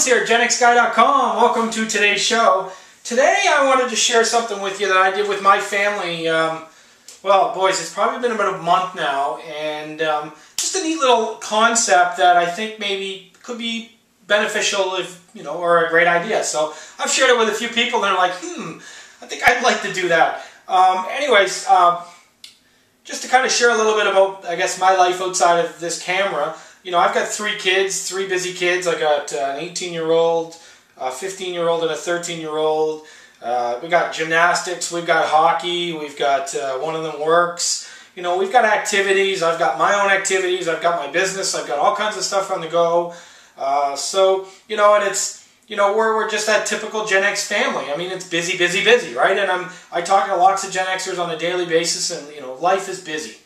Jones here, GenXGuy.com. Welcome to today's show. Today I wanted to share something with you that I did with my family. Well, boys, it's probably been about a month now, and just a neat little concept that I think maybe could be beneficial, if you know, or a great idea. So I've shared it with a few people, and they're like, I think I'd like to do that. Anyways, just to kind of share a little bit about, I guess, my life outside of this camera. You know, I've got three kids, three busy kids. I got an 18-year-old, a 15-year-old, and a 13-year-old. We got gymnastics, we've got hockey, we've got one of them works. You know, we've got activities. I've got my own activities. I've got my business. I've got all kinds of stuff on the go. So, you know, and it's, you know, we're just that typical Gen X family. I mean, it's busy, busy, busy, right? And I talk to lots of Gen Xers on a daily basis, and, you know, life is busy.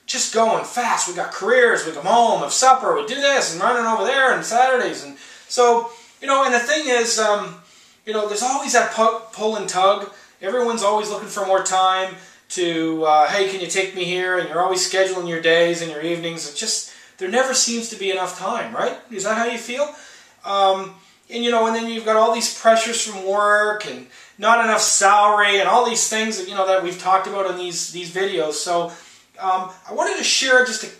Just going fast. We got careers, we come home, have supper, we do this and running over there and Saturdays. And so, you know, and the thing is, you know, there's always that pull and tug. Everyone's always looking for more time to, hey, can you take me here? And you're always scheduling your days and your evenings. It's just, there never seems to be enough time, right? Is that how you feel? And, you know, and then you've got all these pressures from work and not enough salary and all these things that, you know, that we've talked about in these videos. So, I wanted to share just a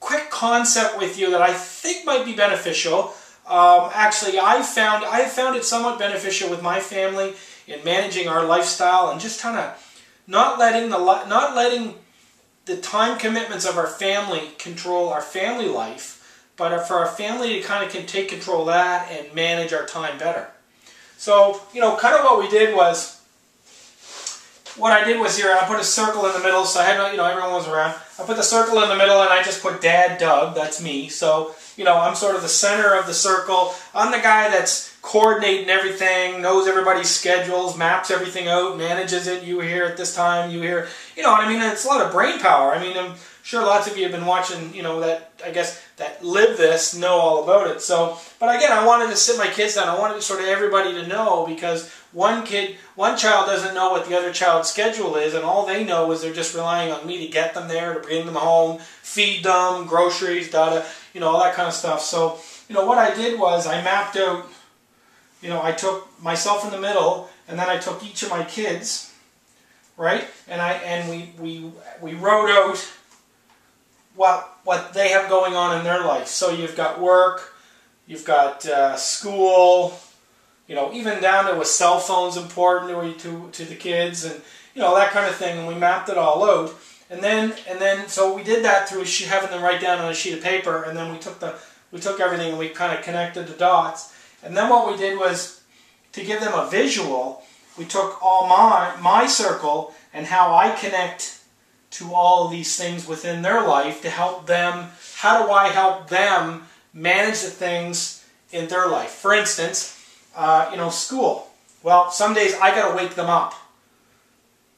quick concept with you that I think might be beneficial. Actually, I found it somewhat beneficial with my family in managing our lifestyle and just kind of not letting the time commitments of our family control our family life, but for our family to kind of take control of that and manage our time better. So, you know, kind of what we did was, what I did was here, I put a circle in the middle, so I had, you know, everyone was around. I put the circle in the middle and I just put Dad Doug, that's me. So, you know, I'm sort of the center of the circle. I'm the guy that's coordinating everything, knows everybody's schedules, maps everything out, manages it. You here at this time, you here. You know what I mean? It's a lot of brain power. I mean, I'm sure lots of you have been watching, you know, that, I guess, that live this, know all about it. So, but again, I wanted to sit my kids down. I wanted sort of everybody to know, because one child doesn't know what the other child's schedule is, and all they know is they're just relying on me to get them there, to bring them home, feed them, groceries, you know, all that kind of stuff. So, you know, what I did was I mapped out, you know, I took myself in the middle, and then I took each of my kids, right? And we wrote out what they have going on in their life. So you've got work, you've got school, you know, even down to a cell phone's important to the kids, and you know, that kind of thing. And we mapped it all out, and then so we did that through having them write down on a sheet of paper, and then we took everything and we kind of connected the dots. And then what we did was, to give them a visual, we took all my circle and how I connect to all of these things within their life to help them. How do I help them manage the things in their life? For instance, you know, school. Well, some days I got to wake them up,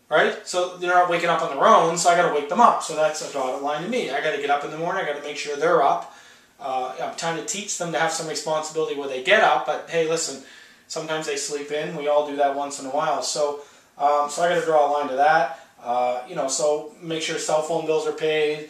right? So they're not waking up on their own, so I got to wake them up. So that's a dotted line to me. I got to get up in the morning. I got to make sure they're up. I'm trying to teach them to have some responsibility where they get up. But hey, listen, sometimes they sleep in. We all do that once in a while. So, so I got to draw a line to that. You know, so make sure cell phone bills are paid.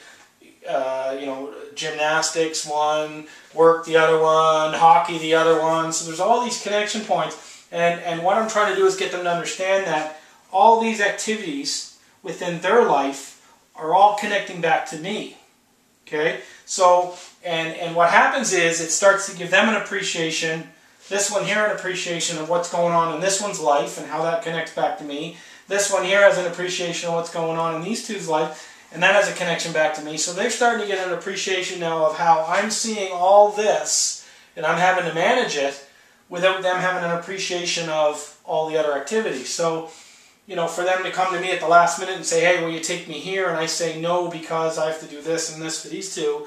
You know, gymnastics one, work the other one, hockey the other one. So there's all these connection points, and what I'm trying to do is get them to understand that all these activities within their life are all connecting back to me. Okay, so and what happens is it starts to give them an appreciation. This one here, an appreciation of what's going on in this one's life and how that connects back to me. This one here has an appreciation of what's going on in these two's life, and that has a connection back to me. So they're starting to get an appreciation now of how I'm seeing all this, and I'm having to manage it without them having an appreciation of all the other activities. So, you know, for them to come to me at the last minute and say, hey, will you take me here? And I say no because I have to do this and this for these two.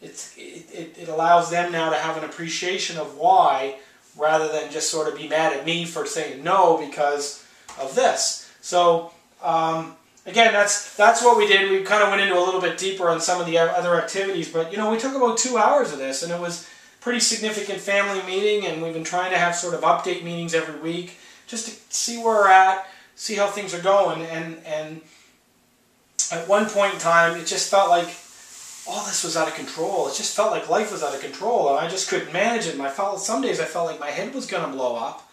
It allows them now to have an appreciation of why, rather than just sort of be mad at me for saying no because of this. So, again, that's what we did. We kind of went into a little bit deeper on some of the other activities, but, you know, we took about 2 hours of this, and it was a pretty significant family meeting, and we've been trying to have sort of update meetings every week just to see where we're at, see how things are going, and at one point in time, it just felt like all this was out of control. It just felt like life was out of control, and I just couldn't manage it. And some days I felt like my head was going to blow up.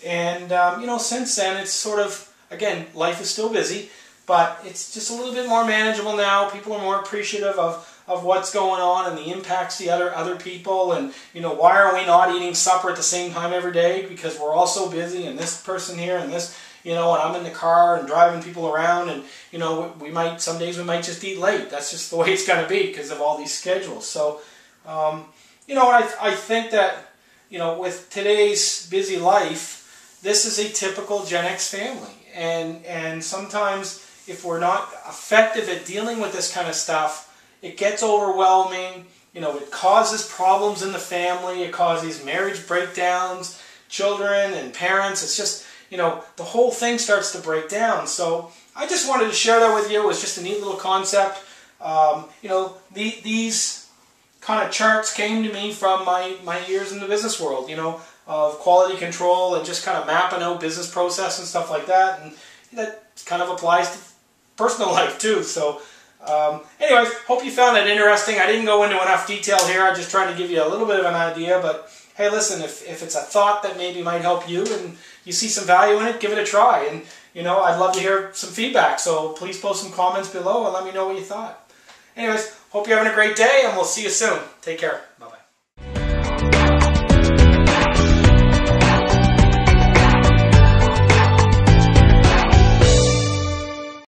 And, you know, since then, it's sort of, again, life is still busy, but it's just a little bit more manageable now. People are more appreciative of what's going on and the impacts to other people. And, you know, why are we not eating supper at the same time every day? Because we're all so busy, and this person here and this, you know, and I'm in the car and driving people around, and, you know, some days we might just eat late. That's just the way it's going to be because of all these schedules. So, you know, I think that, you know, with today's busy life, this is a typical Gen X family, and sometimes if we're not effective at dealing with this kind of stuff, it gets overwhelming. You know, it causes problems in the family. It causes marriage breakdowns, children and parents. It's just, you know, the whole thing starts to break down. So I just wanted to share that with you. It was just a neat little concept. You know, these kind of charts came to me from my years in the business world, you know, of quality control and just kind of mapping out business process and stuff like that. And that kind of applies to personal life too. So anyways, hope you found that interesting. I didn't go into enough detail here. I just tried to give you a little bit of an idea. But hey, listen, if it's a thought that maybe might help you and you see some value in it, give it a try. And, you know, I'd love to hear some feedback. So please post some comments below and let me know what you thought. Anyways, hope you're having a great day, and we'll see you soon. Take care. Bye.